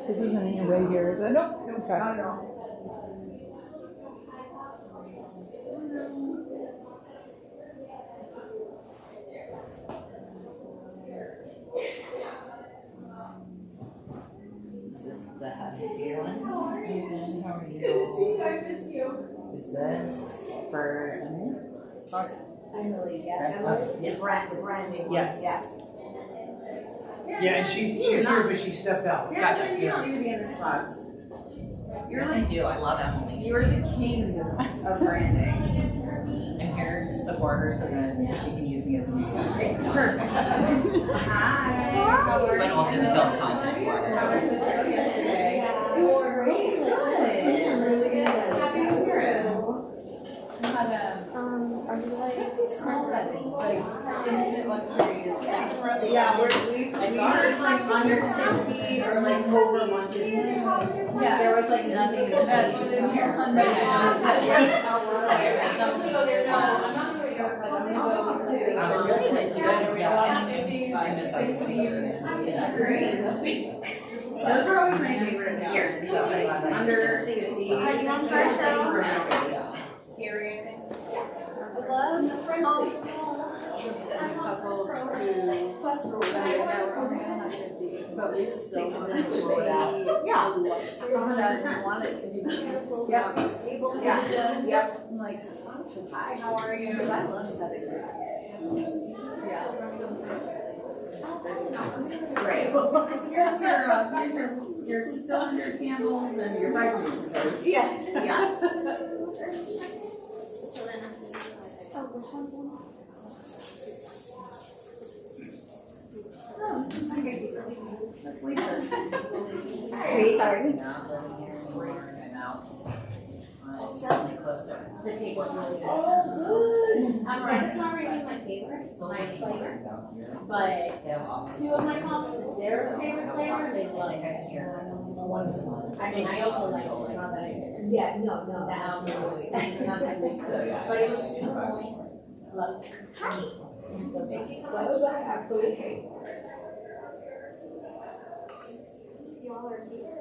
This isn't in your way here, is it? Nope, Okay. not at all. Is this the hemisphere one? How are you? How are you? Good to see you. I miss you. Is this for Emily? Awesome. Emily, yeah. Yes. Branding. Yes. Yes. Yeah, and she's here, but she stepped out. Gotcha. You don't need to be in this class. You're Yes, I like, do. I love Emily. you're the king of branding. I'm here to support her so that she can use me as an example. Perfect. Hi. How are But you? also to build content for her. How was the show yesterday? It was great. Good. Really good. Happy to hear it. Are you like Small weddings, like intimate luxury. yeah, we're like under 60 or like over 150. Yeah. There was like nothing in That's between. in here. Yeah. I'm not going to go to. Really? Like, you got it real. 50s, 60s. Great. Those were always my favorite here. So like under 50. Are you on first show? I love the Couples who plus for right now we're only gonna have 50, but we still want it to be Yeah. want it to be beautiful. Yep. Yeah. Yep. I'm like, hi, how are you? Because I love setting it. Yeah. Great. You're still under candles and your vitamins. Yeah. Yeah. Which one's the one? That's Lisa's. Hey, sorry. Not living here anymore. I'm out. It's definitely closer. The cake was really good. Oh, good. It's not really my favorite, So my many flavor, out here. but They have options. 2 of my cousins is their favorite flavor, and they love Like it. I'm here. Once a month. I mean, I also like it, it's not that I Yeah, no. that So yeah. but it was super moist. Love it. Hi. Thank you so much. Absolutely. Y'all are here.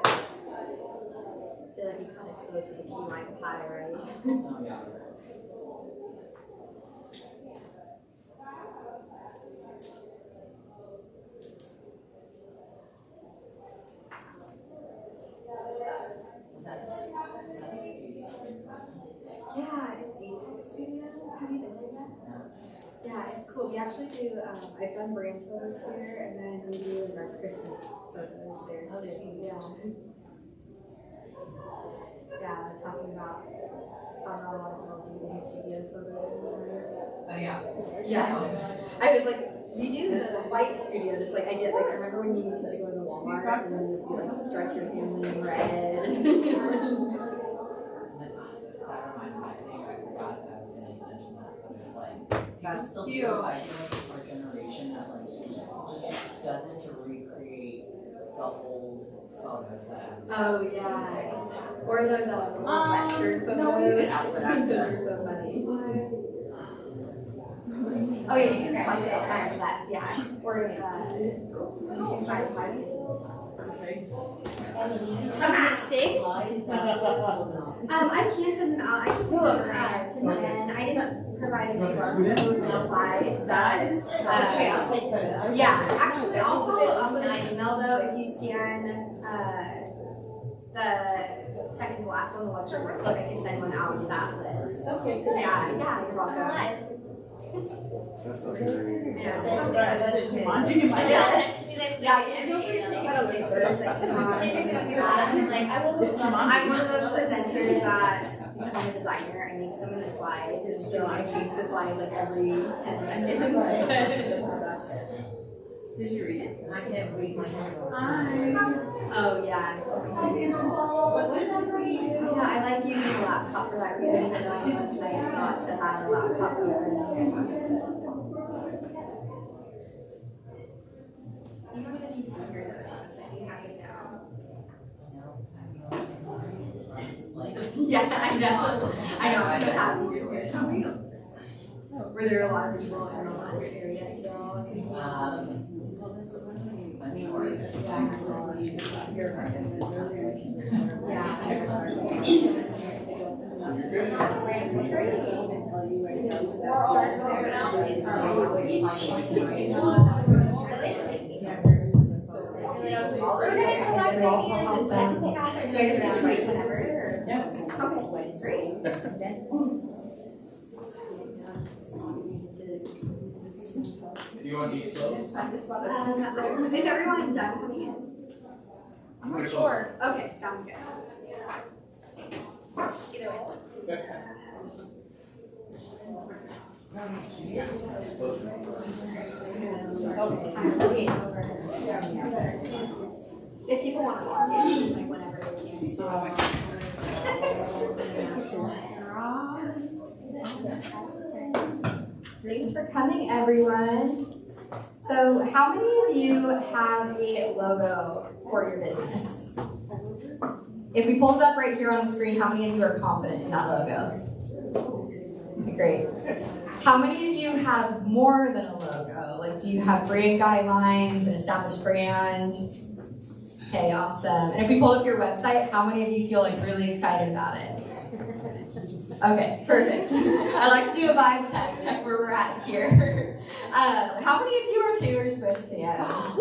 I feel like you kind of close to the key lime pie, right? Oh, yeah. Is that a studio? Yeah, it's Apex Studio. Have you been there yet? No. Yeah, it's cool. We actually do, I've done brand photos here, and then we do our Christmas photos there too. Yeah. Yeah, talking about how not a lot of people do these studio photos anymore. Oh, yeah. Yeah. I was like, we do the white studio, just like I get like, I remember when you used to go to Walmart and you used to like dress your family in red. That reminded me, I think I forgot that I was going to mention that, but it's like, That's still cute. feel like our generation that like just does it to recreate the old photos that Oh yeah. Or those Western photos. no, we Those can are so funny. Oh yeah, you can swipe it after that, yeah. Or it's I can't send them out. I can send them to Jen. I didn't provide any little slides. I'll take photos. Yeah, actually, I'll follow up with an email though if you scan the second to last one, the lecture workbook. I can send one out to that list. Okay, good. Yeah, you're welcome. That's okay. Yeah, Launching in my Yeah, head. that just be like, yeah, feel free to take out pictures. Like, Typically, when you're I'm like, I will look I'm one of those presenters that, because I'm a designer, I make so many slides, and so I change the slide like every 10 seconds. Did you read it? I can't read my handwriting. Oh, yeah. Yeah, I like using a laptop for that reason, even though it's nice not to have a laptop open. You don't even need to be here though, honestly. You have to now. Like, Yeah, I know. I know, I'm so happy you're here. How are you? Were there a lot of people in the lunch area still? We're gonna collect ideas and do I just need to wait whenever? Yeah. Okay, great. Do you want these closed? Is everyone done coming in? I'm not sure. Okay, sounds good. Either way. If people want to walk in, like whenever they can. Thanks for coming, everyone. So, how many of you have a logo for your business? If we pulled it up right here on the screen, how many of you are confident in that logo? Great. How many of you have more than a logo? Like, do you have brand guidelines, an established brand? Okay, awesome. And if we pulled up your website, how many of you feel like really excited about it? Okay, perfect. I like to do a vibe check where we're at here. How many of you are Taylor Swift fans?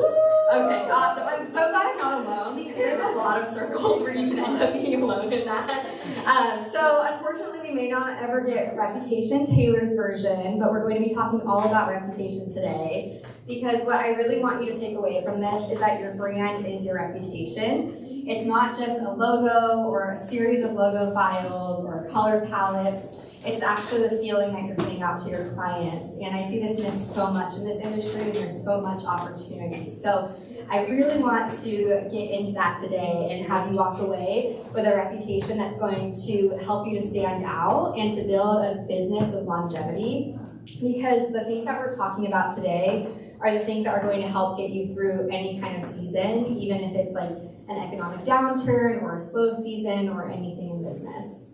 Okay, awesome. I'm so glad I'm not alone because there's a lot of circles where you can end up being alone in that. So unfortunately, we may not ever get Reputation, Taylor's version, but we're going to be talking all about Reputation today because what I really want you to take away from this is that your brand is your reputation. It's not just a logo or a series of logo files or a color palette. It's actually the feeling that you're putting out to your clients. And I see this missed so much in this industry, and there's so much opportunity. So I really want to get into that today and have you walk away with a reputation that's going to help you to stand out and to build a business with longevity. Because the things that we're talking about today are the things that are going to help get you through any kind of season, even if it's like an economic downturn or a slow season or anything in business.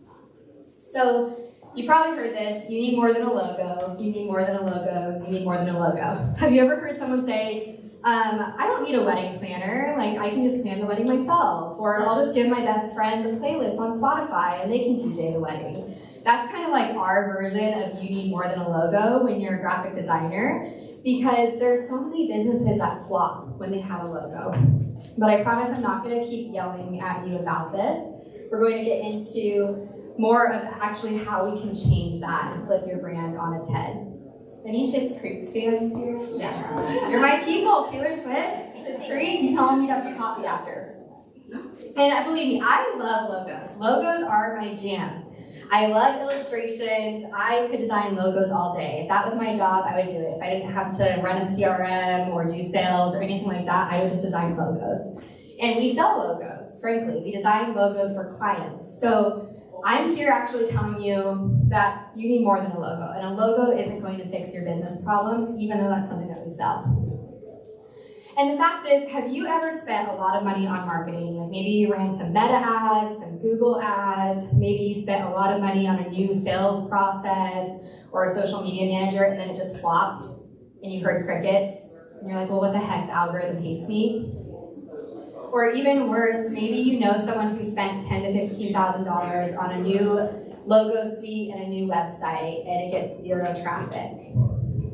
So you probably heard this, you need more than a logo, you need more than a logo, you need more than a logo. Have you ever heard someone say, I don't need a wedding planner, like I can just plan the wedding myself, or I'll just give my best friend the playlist on Spotify and they can DJ the wedding. That's kind of like our version of you need more than a logo when you're a graphic designer, because there's so many businesses that flop when they have a logo. But I promise I'm not going to keep yelling at you about this. We're going to get into more of actually how we can change that and flip your brand on its head. Any Schitt's Creek fans here? Yeah. You're my people, Taylor Swift, Schitt's Creek. You can all meet up for coffee after. And believe me, I love logos. Logos are my jam. I love illustrations. I could design logos all day. If that was my job, I would do it. If I didn't have to run a CRM or do sales or anything like that, I would just design logos. And we sell logos, frankly. We design logos for clients. So I'm here actually telling you that you need more than a logo. And a logo isn't going to fix your business problems, even though that's something that we sell. And the fact is, have you ever spent a lot of money on marketing? Like maybe you ran some Meta ads, some Google ads, maybe you spent a lot of money on a new sales process or a social media manager and then it just flopped and you heard crickets and you're like, well, what the heck, the algorithm hates me? Or even worse, maybe you know someone who spent $10,000 to $15,000 on a new logo suite and a new website and it gets zero traffic.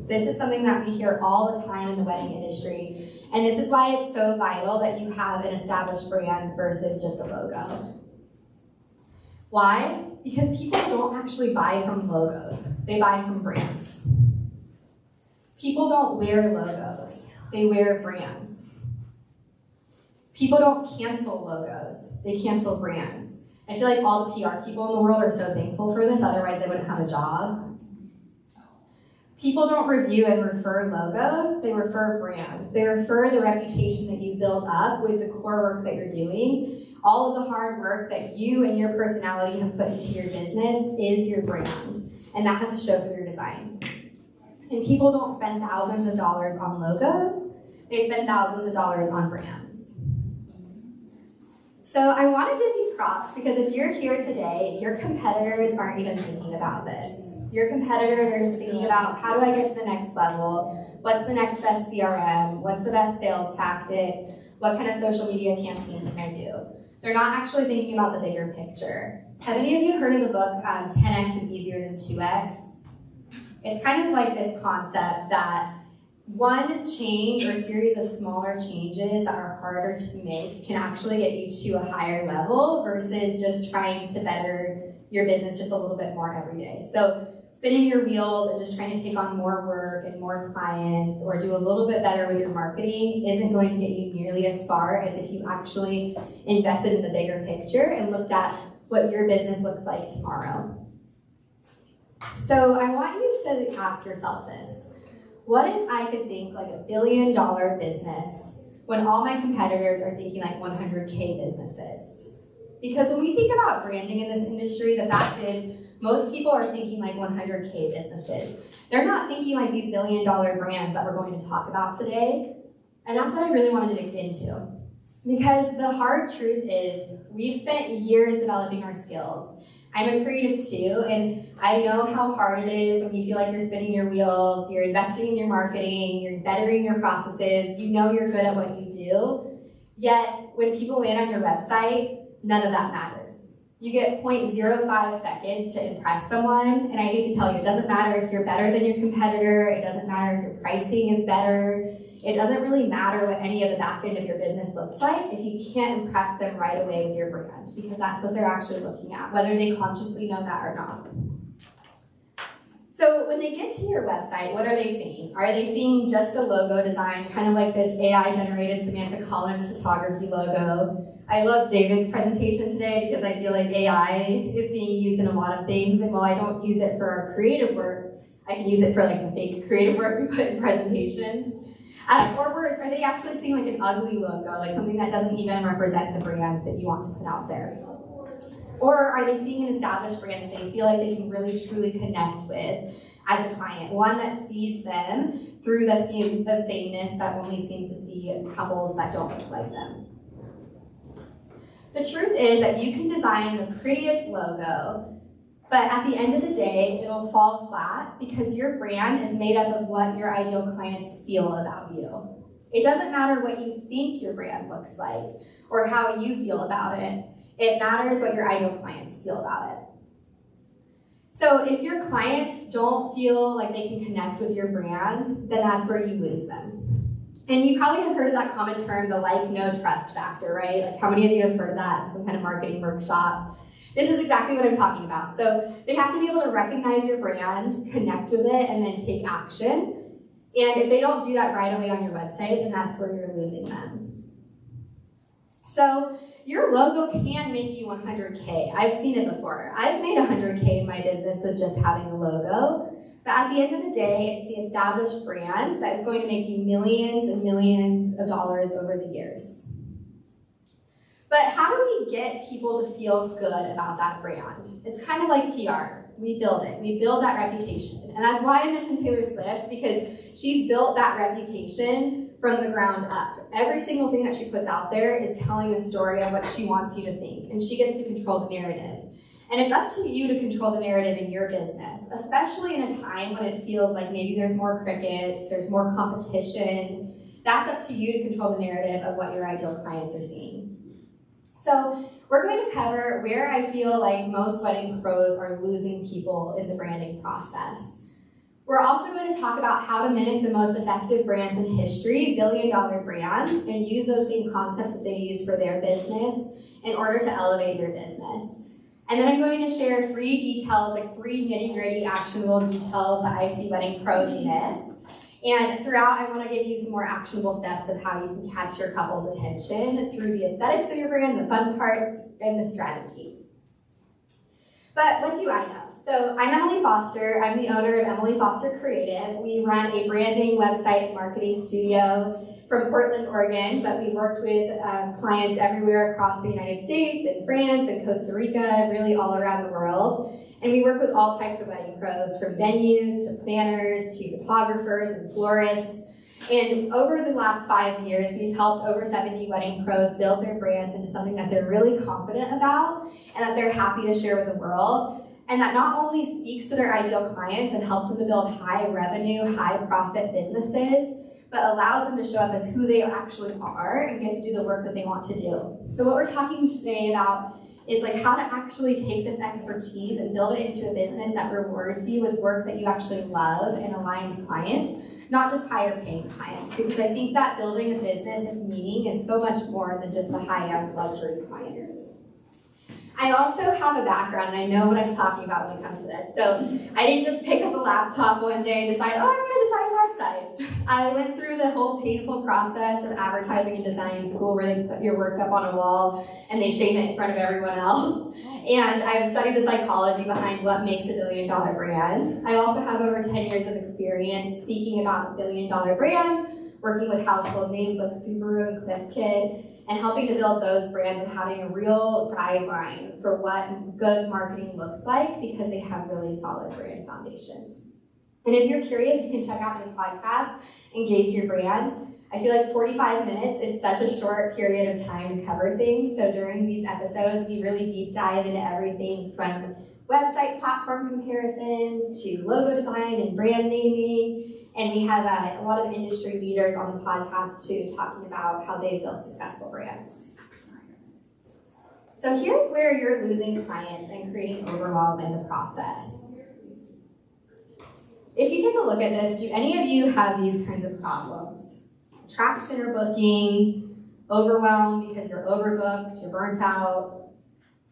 This is something that we hear all the time in the wedding industry. And this is why it's so vital that you have an established brand versus just a logo. Why? Because people don't actually buy from logos. They buy from brands. People don't wear logos. They wear brands. People don't cancel logos. They cancel brands. I feel like all the PR people in the world are so thankful for this, otherwise they wouldn't have a job. People don't review and refer logos, they refer brands. They refer the reputation that you built up with the core work that you're doing. All of the hard work that you and your personality have put into your business is your brand, and that has to show through your design. And people don't spend thousands of dollars on logos, they spend thousands of dollars on brands. So I want to give you props because if you're here today, your competitors aren't even thinking about this. Your competitors are just thinking about, how do I get to the next level? What's the next best CRM? What's the best sales tactic? What kind of social media campaign can I do? They're not actually thinking about the bigger picture. Have any of you heard of the book, 10x is easier than 2x? It's kind of like this concept that one change or series of smaller changes that are harder to make can actually get you to a higher level versus just trying to better your business just a little bit more every day. So spinning your wheels and just trying to take on more work and more clients or do a little bit better with your marketing isn't going to get you nearly as far as if you actually invested in the bigger picture and looked at what your business looks like tomorrow. So I want you to ask yourself this. What if I could think like $1 billion business when all my competitors are thinking like 100K businesses? Because when we think about branding in this industry, the fact is most people are thinking like 100K businesses. They're not thinking like these $1 billion brands that we're going to talk about today. And that's what I really wanted to dig into. Because the hard truth is we've spent years developing our skills. I'm a creative too, and I know how hard it is when you feel like you're spinning your wheels, you're investing in your marketing, you're bettering your processes, you know you're good at what you do, yet when people land on your website, none of that matters. You get 0.05 seconds to impress someone, and I hate to tell you, it doesn't matter if you're better than your competitor, it doesn't matter if your pricing is better, it doesn't really matter what any of the back end of your business looks like if you can't impress them right away with your brand, because that's what they're actually looking at, whether they consciously know that or not. So when they get to your website, what are they seeing? Are they seeing just a logo design, kind of like this AI-generated Samantha Collins photography logo? I love David's presentation today because I feel like AI is being used in a lot of things, and while I don't use it for our creative work, I can use it for like the fake creative work we put in presentations. Or worse, are they actually seeing like an ugly logo, like something that doesn't even represent the brand that you want to put out there? Or are they seeing an established brand that they feel like they can really truly connect with as a client, one that sees them through the sameness that only seems to see couples that don't look like them? The truth is that you can design the prettiest logo, but at the end of the day, it'll fall flat because your brand is made up of what your ideal clients feel about you. It doesn't matter what you think your brand looks like or how you feel about it. It matters what your ideal clients feel about it. So if your clients don't feel like they can connect with your brand, then that's where you lose them. And you probably have heard of that common term, the like, know, trust factor, right? Like how many of you have heard of that in some kind of marketing workshop? This is exactly what I'm talking about. So they have to be able to recognize your brand, connect with it, and then take action. And if they don't do that right away on your website, then that's where you're losing them. So your logo can make you 100K. I've seen it before. I've made 100K in my business with just having a logo. But at the end of the day, it's the established brand that is going to make you millions and millions of dollars over the years. But how do we get people to feel good about that brand? It's kind of like PR. We build it. We build that reputation. And that's why I mentioned Taylor Swift, because she's built that reputation from the ground up. Every single thing that she puts out there is telling a story of what she wants you to think, and she gets to control the narrative. And it's up to you to control the narrative in your business, especially in a time when it feels like maybe there's more crickets, there's more competition. That's up to you to control the narrative of what your ideal clients are seeing. So we're going to cover where I feel like most wedding pros are losing people in the branding process. We're also going to talk about how to mimic the most effective brands in history, billion-dollar brands, and use those same concepts that they use for their business in order to elevate your business. And then I'm going to share 3 details, like 3 nitty-gritty actionable details that I see wedding pros miss. And throughout, I want to give you some more actionable steps of how you can catch your couple's attention through the aesthetics of your brand, the fun parts, and the strategy. But what do I know? So I'm Emily Foster. I'm the owner of Emily Foster Creative. We run a branding, website, and marketing studio from Portland, Oregon, but we've worked with clients everywhere across the United States, in France, and Costa Rica, really all around the world. And we work with all types of wedding pros, from venues to planners to photographers and florists. And over the last 5 years, we've helped over 70 wedding pros build their brands into something that they're really confident about and that they're happy to share with the world. And that not only speaks to their ideal clients and helps them to build high revenue, high profit businesses, but allows them to show up as who they actually are and get to do the work that they want to do. So what we're talking today about is like how to actually take this expertise and build it into a business that rewards you with work that you actually love and aligns clients, not just higher paying clients. Because I think that building a business of meaning is so much more than just the high-end luxury clients. I also have a background, and I know what I'm talking about when it comes to this. So I didn't just pick up a laptop one day and decide, oh, I'm going to design websites. I went through the whole painful process of advertising and design school where they put your work up on a wall and they shame it in front of everyone else. And I've studied the psychology behind what makes a billion-dollar brand. I also have over 10 years of experience speaking about billion-dollar brands, working with household names like Subaru and Cliff Kid, and helping to build those brands and having a real guideline for what good marketing looks like because they have really solid brand foundations. And if you're curious, you can check out my podcast, Engage Your Brand. I feel like 45 minutes is such a short period of time to cover things. So during these episodes, we really deep dive into everything from website platform comparisons to logo design and brand naming. And we have a lot of industry leaders on the podcast too, talking about how they've built successful brands. So here's where you're losing clients and creating overwhelm in the process. If you take a look at this, do any of you have these kinds of problems? Traction or booking, overwhelmed because you're overbooked, you're burnt out,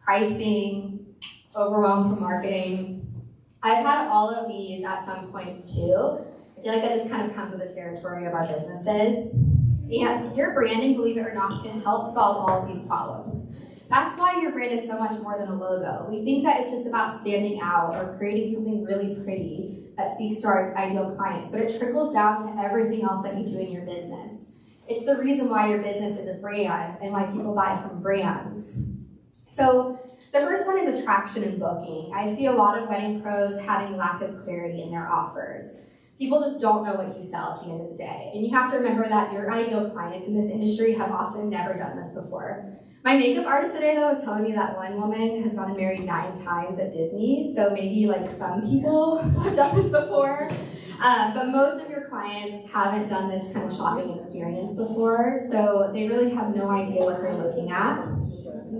pricing, overwhelmed from marketing. I've had all of these at some point too. I feel like that just kind of comes with the territory of our businesses. And your branding, believe it or not, can help solve all of these problems. That's why your brand is so much more than a logo. We think that it's just about standing out or creating something really pretty that speaks to our ideal clients, but it trickles down to everything else that you do in your business. It's the reason why your business is a brand and why people buy from brands. So the first one is attraction and booking. I see a lot of wedding pros having lack of clarity in their offers. People just don't know what you sell at the end of the day. And you have to remember that your ideal clients in this industry have often never done this before. My makeup artist today, though, was telling me that one woman has gotten married 9 times at Disney, so maybe like some people have done this before. But most of your clients haven't done this kind of shopping experience before, so they really have no idea what they're looking at.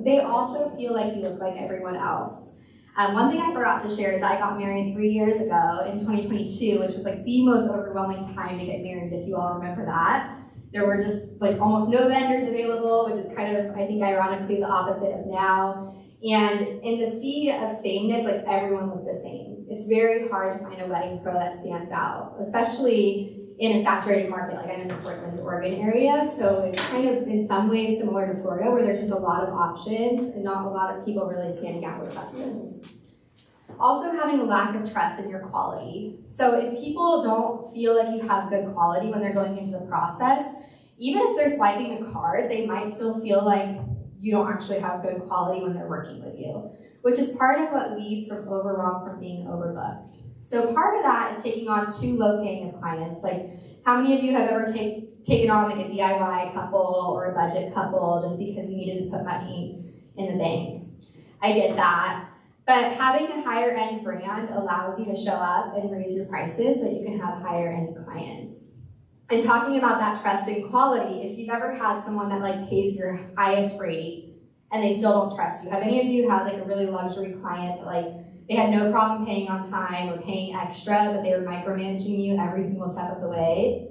They also feel like you look like everyone else. One thing I forgot to share is that I got married 3 years ago in 2022, which was like the most overwhelming time to get married, if you all remember that. There were just like almost no vendors available, which is kind of, I think, ironically the opposite of now. And in the sea of sameness, like everyone looked the same. It's very hard to find a wedding pro that stands out, especially in a saturated market like I'm in the Portland, Oregon area. So it's kind of in some ways similar to Florida where there's just a lot of options and not a lot of people really standing out with substance. Also having a lack of trust in your quality. So if people don't feel like you have good quality when they're going into the process, even if they're swiping a card, they might still feel like you don't actually have good quality when they're working with you, which is part of what leads from overwhelm from being overbooked. So part of that is taking on too low paying of clients. Like how many of you have ever taken on like a DIY couple or a budget couple just because you needed to put money in the bank? I get that. But having a higher end brand allows you to show up and raise your prices so that you can have higher end clients. And talking about that trust and quality, if you've ever had someone that like pays your highest rate and they still don't trust you, have any of you had like a really luxury client that like they had no problem paying on time or paying extra, but they were micromanaging you every single step of the way?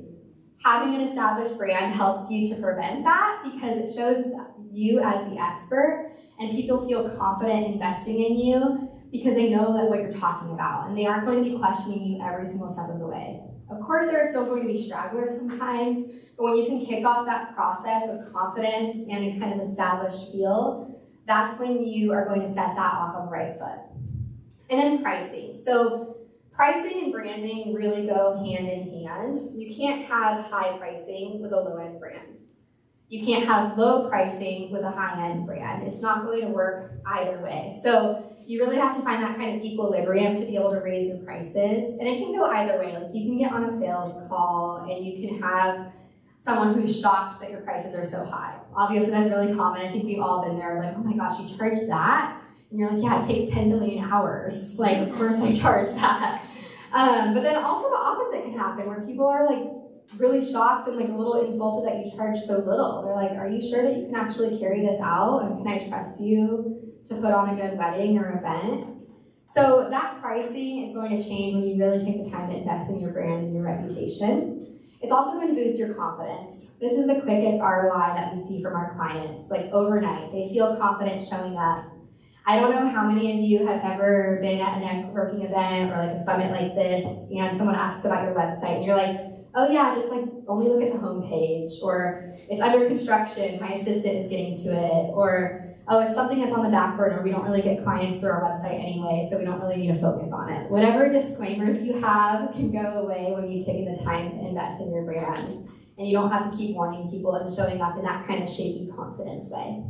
Having an established brand helps you to prevent that because it shows you as the expert and people feel confident investing in you because they know that what you're talking about and they aren't going to be questioning you every single step of the way. Of course, there are still going to be stragglers sometimes, but when you can kick off that process with confidence and a kind of established feel, that's when you are going to set that off on the right foot. And then pricing. So pricing and branding really go hand in hand. You can't have high pricing with a low-end brand. You can't have low pricing with a high-end brand. It's not going to work either way. So you really have to find that kind of equilibrium to be able to raise your prices. And it can go either way. Like you can get on a sales call and you can have someone who's shocked that your prices are so high. Obviously that's really common. I think we've all been there, like, oh my gosh, you charge that? And you're like, yeah, it takes 10 billion hours. Like, of course I charge that. But then also the opposite can happen where people are like really shocked and like a little insulted that you charge so little. They're like, are you sure that you can actually carry this out? And can I trust you to put on a good wedding or event? So that pricing is going to change when you really take the time to invest in your brand and your reputation. It's also going to boost your confidence. This is the quickest ROI that we see from our clients, like overnight. They feel confident showing up. I don't know how many of you have ever been at a networking event or like a summit like this and someone asks about your website and you're like, oh yeah, just like only look at the homepage, or it's under construction, my assistant is getting to it, or oh, it's something that's on the back burner, we don't really get clients through our website anyway, so we don't really need to focus on it. Whatever disclaimers you have can go away when you've taken the time to invest in your brand, and you don't have to keep warning people and showing up in that kind of shaky confidence way.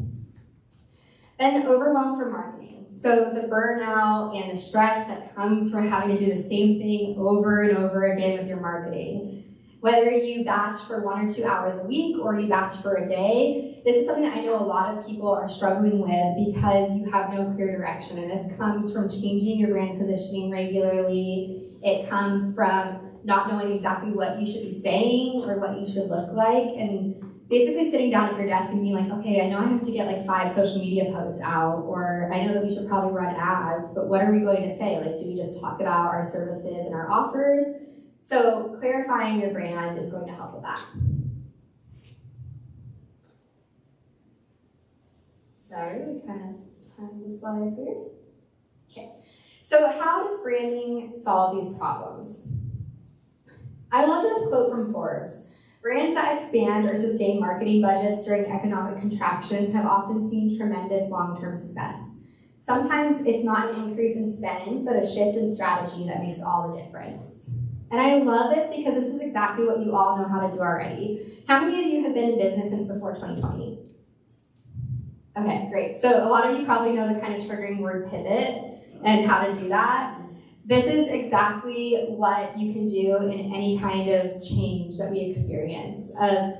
Then overwhelm from marketing. So the burnout and the stress that comes from having to do the same thing over and over again with your marketing. Whether you batch for 1 or 2 hours a week or you batch for a day, this is something that I know a lot of people are struggling with because you have no clear direction. And this comes from changing your brand positioning regularly. It comes from not knowing exactly what you should be saying or what you should look like. And basically sitting down at your desk and being like, okay, I know I have to get like 5 social media posts out, or I know that we should probably run ads, but what are we going to say? Like, do we just talk about our services and our offers? So clarifying your brand is going to help with that. Sorry, we kind of timed the slides here. Okay, so how does branding solve these problems? I love this quote from Forbes. Brands that expand or sustain marketing budgets during economic contractions have often seen tremendous long-term success. Sometimes it's not an increase in spend, but a shift in strategy that makes all the difference. And I love this because this is exactly what you all know how to do already. How many of you have been in business since before 2020? Okay, great. So a lot of you probably know the kind of triggering word pivot and how to do that. This is exactly what you can do in any kind of change that we experience, of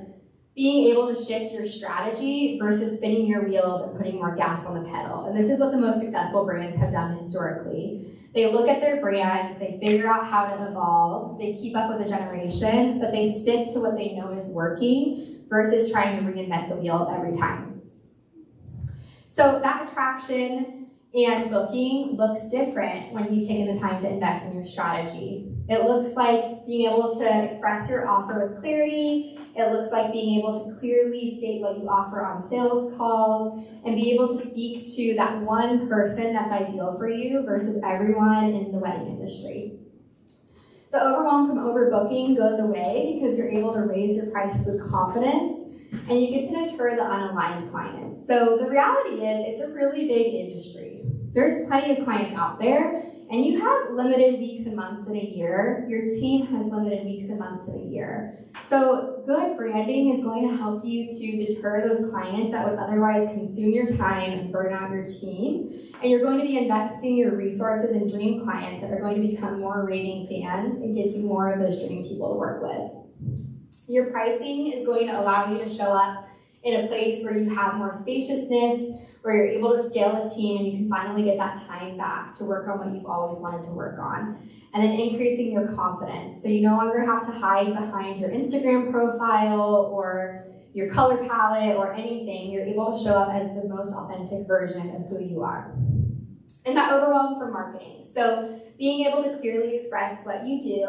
being able to shift your strategy versus spinning your wheels and putting more gas on the pedal. And this is what the most successful brands have done historically. They look at their brands, they figure out how to evolve, they keep up with the generation, but they stick to what they know is working versus trying to reinvent the wheel every time. So that attraction and booking looks different when you've taken the time to invest in your strategy. It looks like being able to express your offer with clarity. It looks like being able to clearly state what you offer on sales calls and be able to speak to that one person that's ideal for you versus everyone in the wedding industry. The overwhelm from overbooking goes away because you're able to raise your prices with confidence and you get to deter the unaligned clients. So the reality is it's a really big industry. There's plenty of clients out there, and you have limited weeks and months in a year. Your team has limited weeks and months in a year. So good branding is going to help you to deter those clients that would otherwise consume your time and burn out your team. And you're going to be investing your resources in dream clients that are going to become more raving fans and give you more of those dream people to work with. Your pricing is going to allow you to show up in a place where you have more spaciousness, where you're able to scale a team and you can finally get that time back to work on what you've always wanted to work on. And then increasing your confidence. So you no longer have to hide behind your Instagram profile or your color palette or anything. You're able to show up as the most authentic version of who you are. And that overwhelm from marketing. So being able to clearly express what you do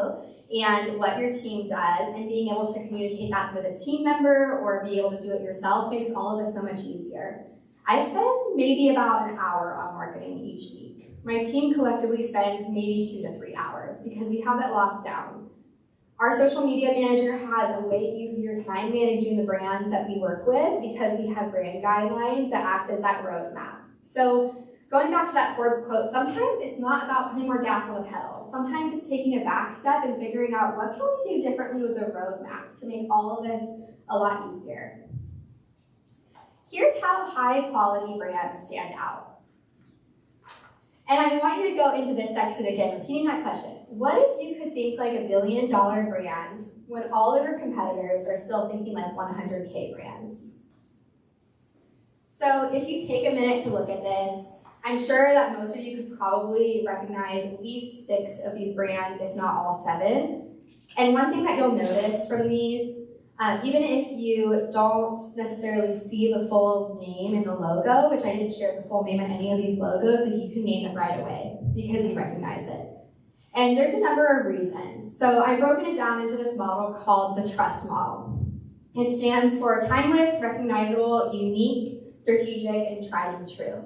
and what your team does, and being able to communicate that with a team member or be able to do it yourself makes all of this so much easier. I spend maybe about an hour on marketing each week. My team collectively spends maybe 2 to 3 hours because we have it locked down. Our social media manager has a way easier time managing the brands that we work with because we have brand guidelines that act as that roadmap. So going back to that Forbes quote, sometimes it's not about putting more gas on the pedal. Sometimes it's taking a back step and figuring out what can we do differently with the roadmap to make all of this a lot easier. Here's how high quality brands stand out. And I want you to go into this section again, repeating that question. What if you could think like $1 billion brand when all of your competitors are still thinking like 100K brands? So if you take a minute to look at this, I'm sure that most of you could probably recognize at least 6 of these brands, if not all 7. And one thing that you'll notice from these, even if you don't necessarily see the full name in the logo, which I didn't share the full name of any of these logos, if you can name it right away because you recognize it. And there's a number of reasons. So I've broken it down into this model called the trust model. It stands for timeless, recognizable, unique, strategic, and tried and true.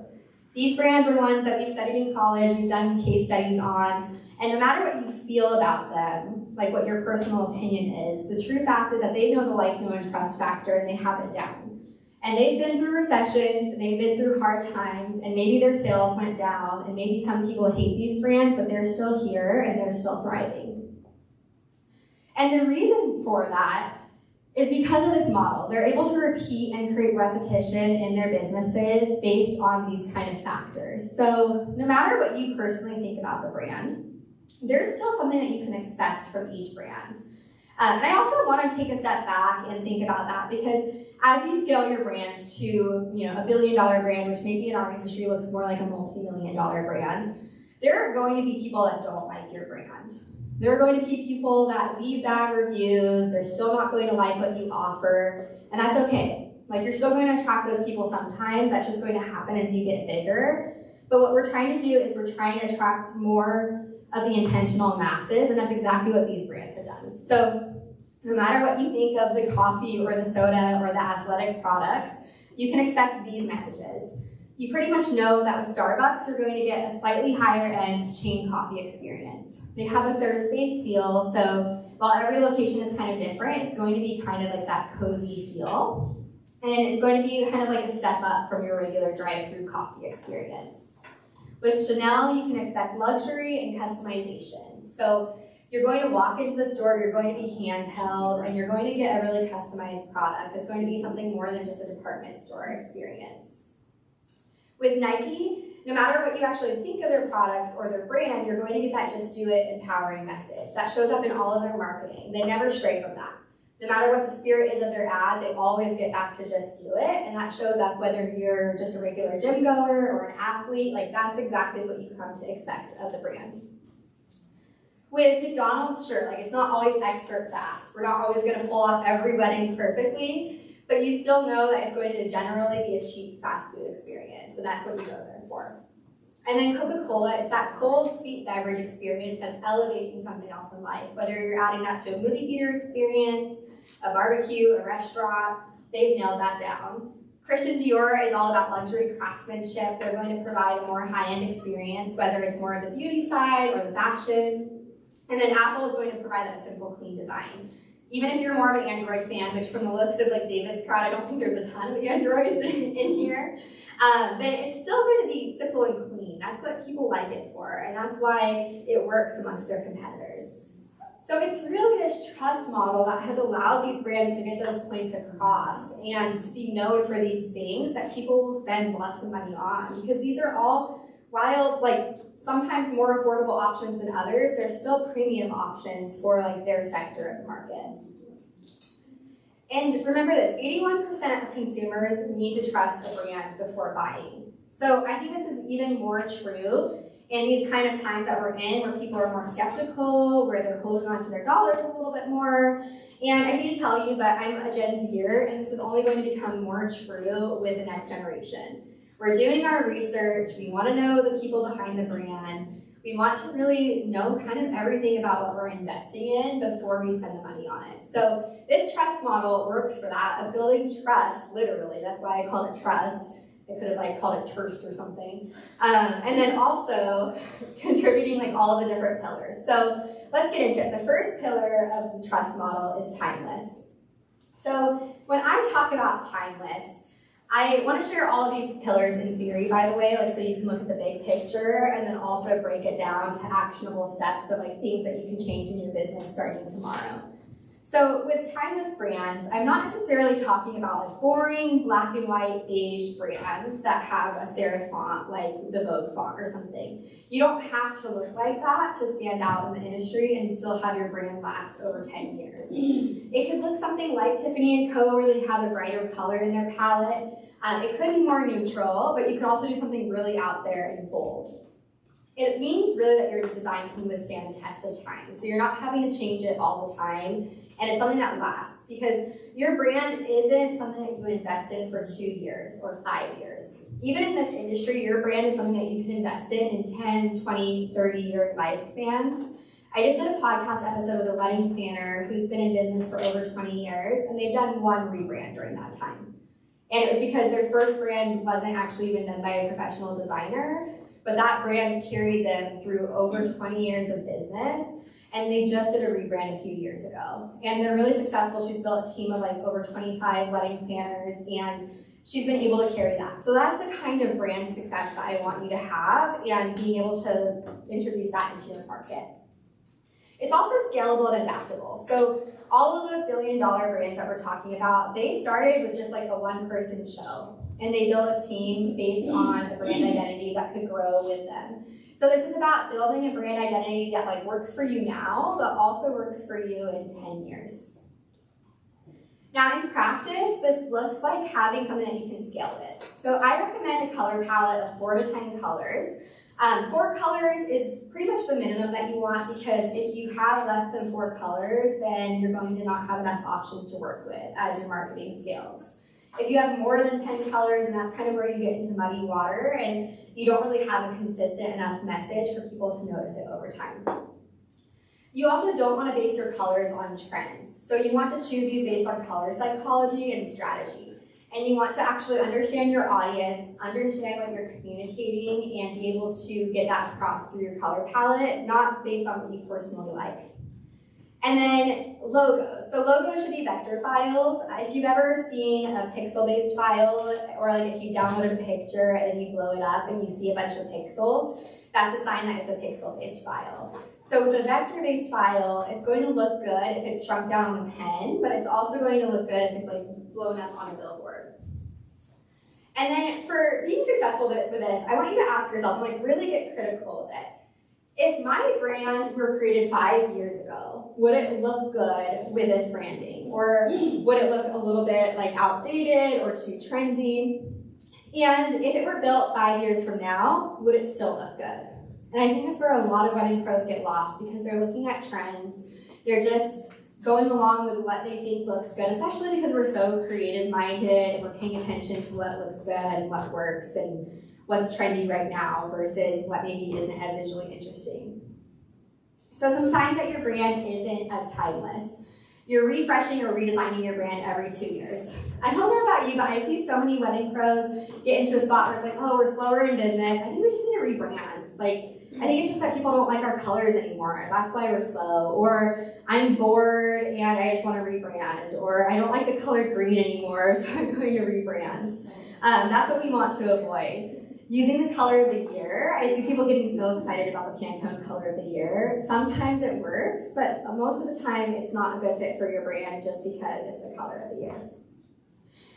These brands are ones that we've studied in college, we've done case studies on, and no matter what you feel about them, like what your personal opinion is, the true fact is that they know the like, know, and trust factor, and they have it down. And they've been through recessions, they've been through hard times, and maybe their sales went down, and maybe some people hate these brands, but they're still here, and they're still thriving. And the reason for that is because of this model. They're able to repeat and create repetition in their businesses based on these kind of factors. So no matter what you personally think about the brand, there's still something that you can expect from each brand. And I also want to take a step back and think about that because as you scale your brand to $1 billion brand, which maybe in our industry looks more like a multi-million-dollar brand, there are going to be people that don't like your brand. There are going to be people that leave bad reviews, they're still not going to like what you offer, and that's okay. Like, you're still going to attract those people sometimes, that's just going to happen as you get bigger. But what we're trying to do is we're trying to attract more of the intentional masses, and that's exactly what these brands have done. So no matter what you think of the coffee or the soda or the athletic products, you can expect these messages. You pretty much know that with Starbucks, you're going to get a slightly higher end chain coffee experience. They have a third space feel, so while every location is kind of different, it's going to be kind of like that cozy feel. And it's going to be kind of like a step up from your regular drive-through coffee experience. With Chanel, you can expect luxury and customization. So you're going to walk into the store, you're going to be handheld, and you're going to get a really customized product. It's going to be something more than just a department store experience. With Nike, no matter what you actually think of their products or their brand, you're going to get that just do it empowering message. That shows up in all of their marketing. They never stray from that. No matter what the spirit is of their ad, they always get back to just do it, and that shows up whether you're just a regular gym goer or an athlete. Like, that's exactly what you come to expect of the brand. With McDonald's, sure, like, it's not always expert fast. We're not always going to pull off every wedding perfectly, but you still know that it's going to generally be a cheap fast food experience, and that's what you go there for. And then Coca-Cola, it's that cold, sweet beverage experience that's elevating something else in life. Whether you're adding that to a movie theater experience, a barbecue, a restaurant, they've nailed that down. Christian Dior is all about luxury craftsmanship. They're going to provide a more high-end experience, whether it's more of the beauty side or the fashion. And then Apple is going to provide that simple, clean design. Even if you're more of an Android fan, which from the looks of like David's crowd, I don't think there's a ton of Androids in here, then it's still going to be simple and clean. That's what people like it for, and that's why it works amongst their competitors. So it's really this trust model that has allowed these brands to get those points across and to be known for these things that people will spend lots of money on, because these are all, while like sometimes more affordable options than others, they're still premium options for like their sector of the market. And remember this, 81% of consumers need to trust a brand before buying. So I think this is even more true in these kind of times that we're in, where people are more skeptical, where they're holding on to their dollars a little bit more. And I need to tell you that I'm a Gen Zer, and this is only going to become more true with the next generation. We're doing our research, we want to know the people behind the brand, we want to really know kind of everything about what we're investing in before we spend the money on it. So this trust model works for that, of building trust, literally, that's why I called it trust. I could have like called it Turst or something. And then also contributing like all of the different pillars. So let's get into it. The first pillar of the trust model is timeless. So when I talk about timeless, I want to share all of these pillars in theory, by the way, like so you can look at the big picture and then also break it down to actionable steps of like things that you can change in your business starting tomorrow. So with timeless brands, I'm not necessarily talking about like boring black and white beige brands that have a serif font like the Vogue font or something. You don't have to look like that to stand out in the industry and still have your brand last over 10 years. It could look something like Tiffany & Co. where they have a brighter color in their palette. It could be more neutral, but you could also do something really out there and bold. It means really that your design can withstand the test of time. So you're not having to change it all the time. And it's something that lasts because your brand isn't something that you would invest in for 2 years or 5 years. Even in this industry, your brand is something that you can invest in 10, 20, 30-year lifespans. I just did a podcast episode with a wedding planner who's been in business for over 20 years, and they've done one rebrand during that time. And it was because their first brand wasn't actually even done by a professional designer, but that brand carried them through over 20 years of business. And they just did a rebrand a few years ago. And they're really successful. She's built a team of like over 25 wedding planners, and she's been able to carry that. So that's the kind of brand success that I want you to have, and being able to introduce that into your market. It's also scalable and adaptable. So all of those billion-dollar brands that we're talking about, they started with just like a one-person show. And they built a team based on a brand identity that could grow with them. So this is about building a brand identity that like works for you now, but also works for you in 10 years. Now in practice, this looks like having something that you can scale with. So I recommend a color palette of 4 to 10 colors. 4 colors is pretty much the minimum that you want, because if you have less than 4 colors, then you're going to not have enough options to work with as your marketing scales. If you have more than 10 colors, and that's kind of where you get into muddy water, and you don't really have a consistent enough message for people to notice it over time. You also don't want to base your colors on trends. So you want to choose these based on color psychology and strategy. And you want to actually understand your audience, understand what you're communicating, and be able to get that across through your color palette, not based on what you personally like. And then logos. So logos should be vector files. If you've ever seen a pixel-based file, or like if you downloaded a picture and then you blow it up and you see a bunch of pixels, that's a sign that it's a pixel-based file. So with a vector-based file, it's going to look good if it's shrunk down on a pen, but it's also going to look good if it's like blown up on a billboard. And then for being successful with this, I want you to ask yourself, and like really get critical with it. If my brand were created 5 years ago, would it look good with this branding? Or would it look a little bit like outdated or too trendy? And if it were built 5 years from now, would it still look good? And I think that's where a lot of wedding pros get lost, because they're looking at trends. They're just going along with what they think looks good, especially because we're so creative-minded and we're paying attention to what looks good and what works and what's trendy right now versus what maybe isn't as visually interesting. So some signs that your brand isn't as timeless. You're refreshing or redesigning your brand every 2 years. I don't know about you, but I see so many wedding pros get into a spot where it's like, oh, we're slower in business. I think we just need to rebrand. Like, I think it's just that people don't like our colors anymore. That's why we're slow. Or I'm bored and I just want to rebrand. Or I don't like the color green anymore, so I'm going to rebrand. That's what we want to avoid. Using the color of the year, I see people getting so excited about the Pantone color of the year. Sometimes it works, but most of the time it's not a good fit for your brand just because it's the color of the year.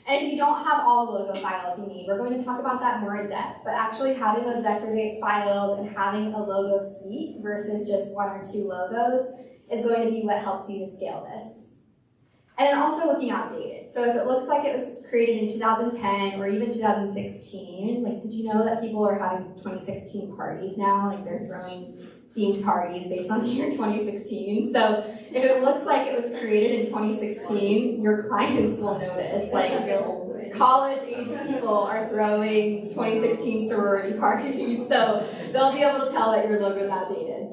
And if you don't have all the logo files you need, we're going to talk about that more in depth, but actually having those vector-based files and having a logo suite versus just 1 or 2 logos is going to be what helps you to scale this. And then also looking outdated. So if it looks like it was created in 2010 or even 2016, like did you know that people are having 2016 parties now? Like they're throwing themed parties based on the year 2016. So if it looks like it was created in 2016, your clients will notice. Like college-aged people are throwing 2016 sorority parties, so they'll be able to tell that your logo is outdated.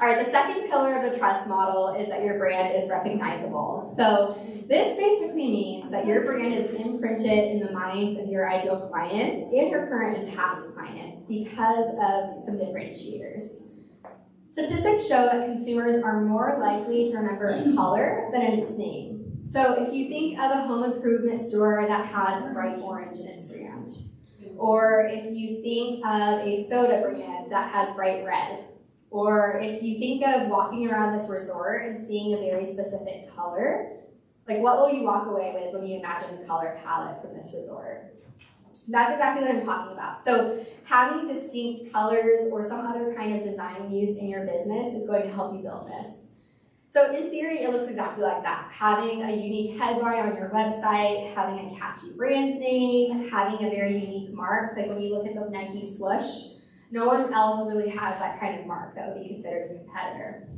All right, the second pillar of the trust model is that your brand is recognizable. So this basically means that your brand is imprinted in the minds of your ideal clients and your current and past clients because of some differentiators. Statistics show that consumers are more likely to remember a color than its name. So if you think of a home improvement store that has bright orange in its brand, or if you think of a soda brand that has bright red, or if you think of walking around this resort and seeing a very specific color, like what will you walk away with when you imagine the color palette from this resort? That's exactly what I'm talking about. So having distinct colors or some other kind of design use in your business is going to help you build this. So in theory, it looks exactly like that. Having a unique headline on your website, having a catchy brand name, having a very unique mark. Like when you look at the Nike swoosh, no one else really has that kind of mark that would be considered a competitor.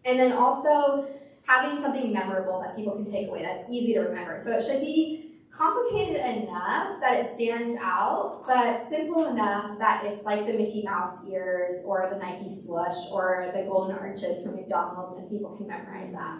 And then also having something memorable that people can take away that's easy to remember. So it should be complicated enough that it stands out, but simple enough that it's like the Mickey Mouse ears or the Nike swoosh or the golden arches from McDonald's, and people can memorize that.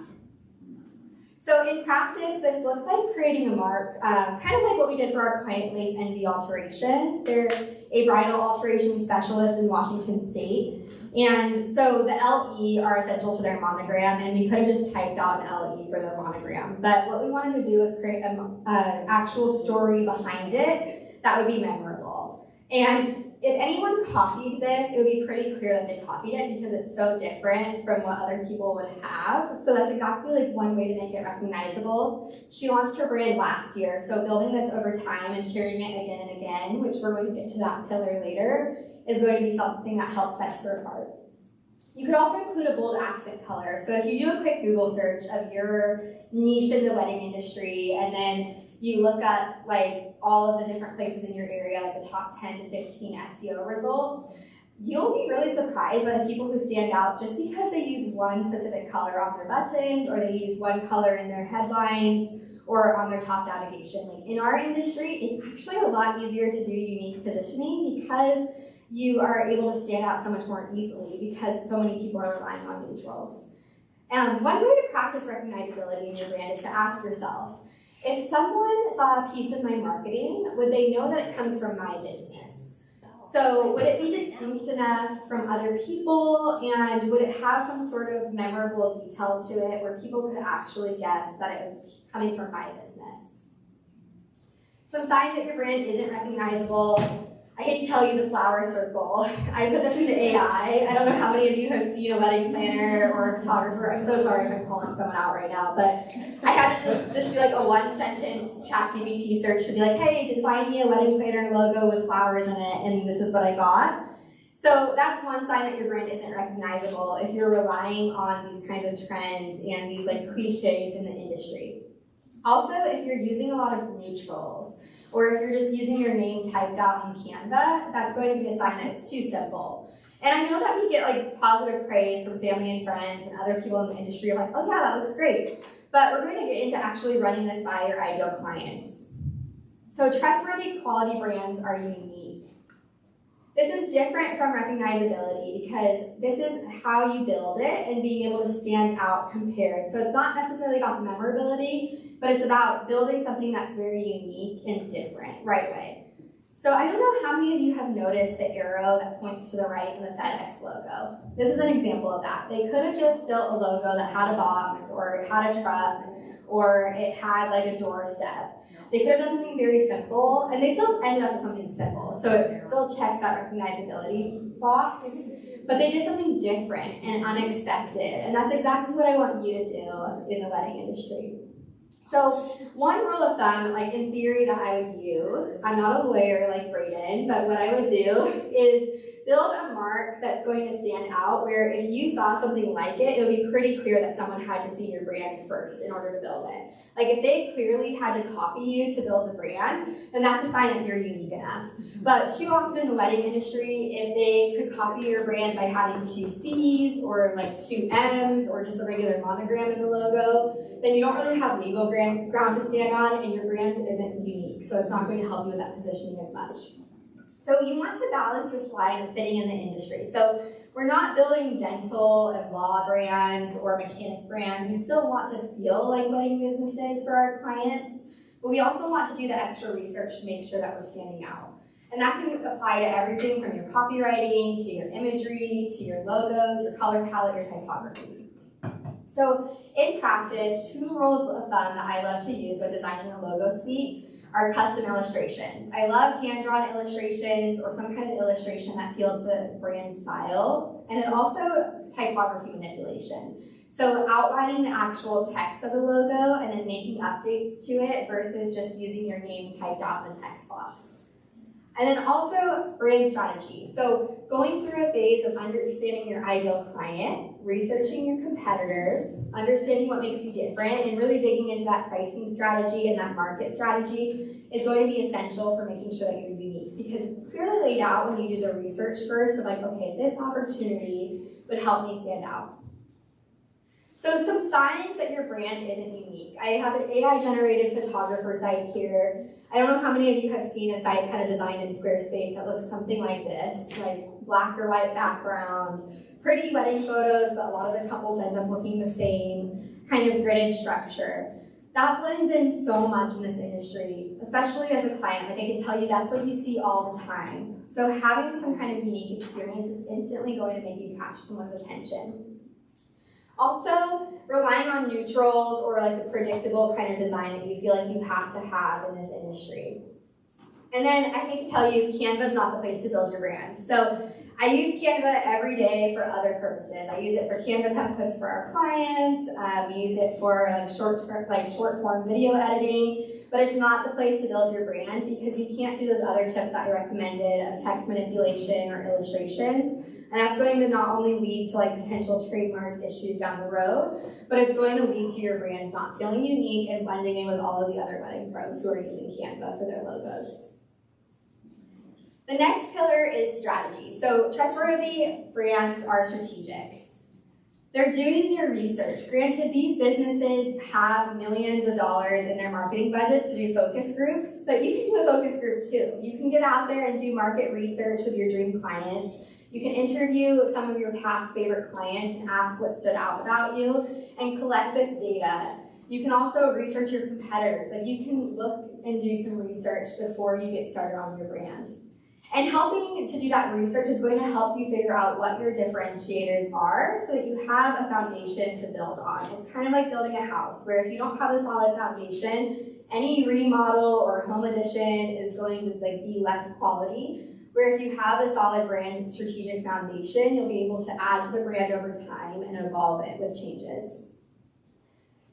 So in practice, this looks like creating a mark, kind of like what we did for our client Lace Envy Alterations. They're a bridal alteration specialist in Washington State. And so the LE are essential to their monogram, and we could have just typed out an LE for their monogram. But what we wanted to do was create an actual story behind it that would be memorable. And if anyone copied this, it would be pretty clear that they copied it because it's so different from what other people would have. So that's exactly like one way to make it recognizable. She launched her brand last year, so building this over time and sharing it again and again, which we're going to get to that pillar later, is going to be something that helps sets her apart. You could also include a bold accent color. So if you do a quick Google search of your niche in the wedding industry, and then you look at like all of the different places in your area, like the top 10 to 15 SEO results, you'll be really surprised by the people who stand out just because they use one specific color on their buttons, or they use one color in their headlines, or on their top navigation. Like in our industry, it's actually a lot easier to do unique positioning because you are able to stand out so much more easily because so many people are relying on neutrals. And one way to practice recognizability in your brand is to ask yourself, if someone saw a piece of my marketing, would they know that it comes from my business? So would it be distinct enough from other people, and would it have some sort of memorable detail to it where people could actually guess that it was coming from my business? Some signs that your brand isn't recognizable. I hate to tell you the flower circle. I put this into AI. I don't know how many of you have seen a wedding planner or a photographer. I'm so sorry if I'm calling someone out right now, but I had to just do like a one-sentence ChatGPT search to be like, hey, design me a wedding planner logo with flowers in it, and this is what I got. So that's one sign that your brand isn't recognizable if you're relying on these kinds of trends and these like cliches in the industry. Also, if you're using a lot of neutrals, or if you're just using your name typed out in Canva, that's going to be a sign that it's too simple. And I know that we get like positive praise from family and friends and other people in the industry of like, oh yeah, that looks great. But we're going to get into actually running this by your ideal clients. So trustworthy quality brands are unique. This is different from recognizability because this is how you build it and being able to stand out compared. So it's not necessarily about the memorability, but it's about building something that's very unique and different right away. So I don't know how many of you have noticed the arrow that points to the right in the FedEx logo. This is an example of that. They could have just built a logo that had a box, or it had a truck, or it had like a doorstep. They could have done something very simple, and they still ended up with something simple. So it still checks that recognizability box, but they did something different and unexpected, and that's exactly what I want you to do in the wedding industry. So one rule of thumb, like in theory that I would use, I'm not a lawyer like Brayden, but what I would do is build a mark that's going to stand out where if you saw something like it, it would be pretty clear that someone had to see your brand first in order to build it. Like if they clearly had to copy you to build the brand, then that's a sign that you're unique enough. But too often in the wedding industry, if they could copy your brand by having 2 C's or like 2 M's or just a regular monogram in the logo, then you don't really have legal ground to stand on, and your brand isn't unique. So it's not going to help you with that positioning as much. So you want to balance this line of fitting in the industry. So we're not building dental and law brands or mechanic brands. We still want to feel like wedding businesses for our clients, but we also want to do the extra research to make sure that we're standing out. And that can apply to everything from your copywriting, to your imagery, to your logos, your color palette, your typography. So in practice, 2 rules of thumb that I love to use when designing a logo suite are custom illustrations. I love hand-drawn illustrations or some kind of illustration that feels the brand style, and then also typography manipulation. So outlining the actual text of the logo and then making updates to it versus just using your name typed out in the text box. And then also brand strategy. So going through a phase of understanding your ideal client, researching your competitors, understanding what makes you different, and really digging into that pricing strategy and that market strategy is going to be essential for making sure that you're unique, because it's clearly laid out when you do the research first of like, okay, this opportunity would help me stand out. So some signs that your brand isn't unique. I have an AI-generated photographer site here. I don't know how many of you have seen a site kind of designed in Squarespace that looks something like this, like black or white background, pretty wedding photos, but a lot of the couples end up looking the same, kind of gridded structure. That blends in so much in this industry, especially as a client. Like I can tell you that's what you see all the time. So having some kind of unique experience is instantly going to make you catch someone's attention. Also, relying on neutrals or like the predictable kind of design that you feel like you have to have in this industry. And then I hate to tell you, Canva's not the place to build your brand. So I use Canva every day for other purposes. I use it for Canva templates for our clients. We use it for like short form video editing, but it's not the place to build your brand because you can't do those other tips that I recommended of text manipulation or illustrations. And that's going to not only lead to like potential trademark issues down the road, but it's going to lead to your brand not feeling unique and blending in with all of the other wedding pros who are using Canva for their logos. The next pillar is strategy. So trustworthy brands are strategic. They're doing their research. Granted, these businesses have millions of dollars in their marketing budgets to do focus groups, but you can do a focus group too. You can get out there and do market research with your dream clients. You can interview some of your past favorite clients and ask what stood out about you and collect this data. You can also research your competitors. Like you can look and do some research before you get started on your brand. And helping to do that research is going to help you figure out what your differentiators are so that you have a foundation to build on. It's kind of like building a house where if you don't have a solid foundation, any remodel or home addition is going to be less quality. Where if you have a solid brand strategic foundation, you'll be able to add to the brand over time and evolve it with changes.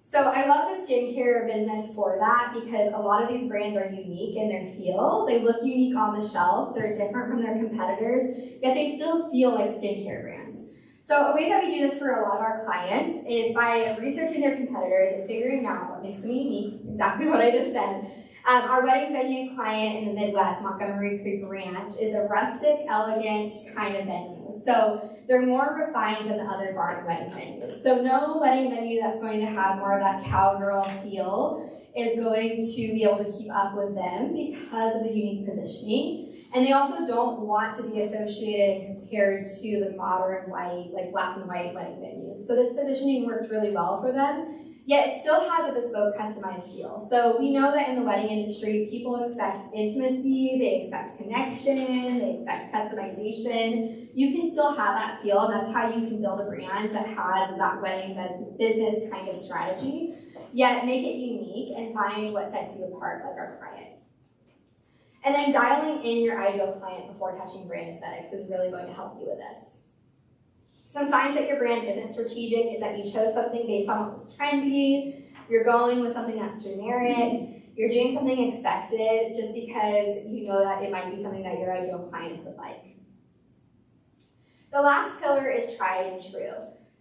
So I love the skincare business for that because a lot of these brands are unique in their feel. They look unique on the shelf. They're different from their competitors, yet they still feel like skincare brands. So a way that we do this for a lot of our clients is by researching their competitors and figuring out what makes them unique, exactly what I just said. Our wedding venue client in the Midwest, Montgomery Creek Ranch, is a rustic, elegant kind of venue. So they're more refined than the other barn wedding venues. So no wedding venue that's going to have more of that cowgirl feel is going to be able to keep up with them because of the unique positioning. And they also don't want to be associated and compared to the modern white, like black and white wedding venues. So this positioning worked really well for them. Yet it still has a bespoke, customized feel. So we know that in the wedding industry, people expect intimacy, they expect connection, they expect customization. You can still have that feel, and that's how you can build a brand that has that wedding business kind of strategy, yet make it unique and find what sets you apart like our client. And then dialing in your ideal client before touching brand aesthetics is really going to help you with this. Some signs that your brand isn't strategic is that you chose something based on what was trendy, you're going with something that's generic, you're doing something expected just because you know that it might be something that your ideal clients would like. The last pillar is tried and true.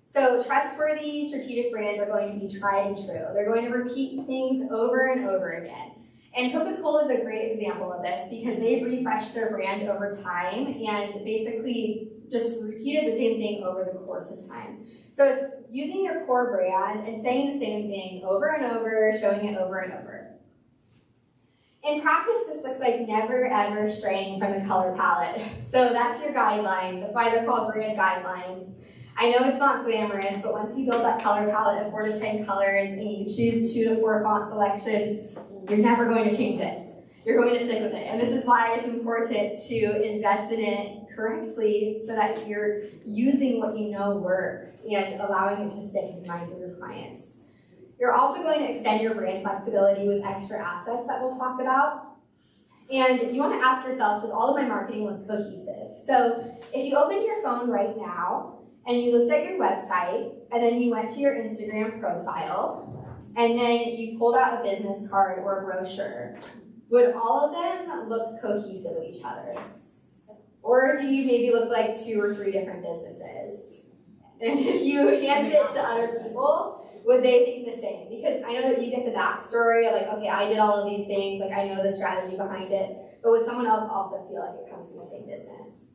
So trustworthy, strategic brands are going to be tried and true. They're going to repeat things over and over again. And Coca-Cola is a great example of this because they've refreshed their brand over time and basically just repeated the same thing over the course of time. So it's using your core brand and saying the same thing over and over, showing it over and over. In practice, this looks like never ever straying from the color palette. So that's your guideline. That's why they're called brand guidelines. I know it's not glamorous, but once you build that color palette of 4 to 10 colors and you choose 2 to 4 font selections, you're never going to change it. You're going to stick with it. And this is why it's important to invest in it, correctly so that you're using what you know works and allowing it to stick in the minds of your clients. You're also going to extend your brand flexibility with extra assets that we'll talk about. And you want to ask yourself, does all of my marketing look cohesive? So if you opened your phone right now and you looked at your website and then you went to your Instagram profile and then you pulled out a business card or a brochure, would all of them look cohesive with each other? Or do you maybe look like 2 or 3 different businesses? And if you handed it to other people, would they think the same? Because I know that you get the backstory of like, okay, I did all of these things, like I know the strategy behind it, but would someone else also feel like it comes from the same business?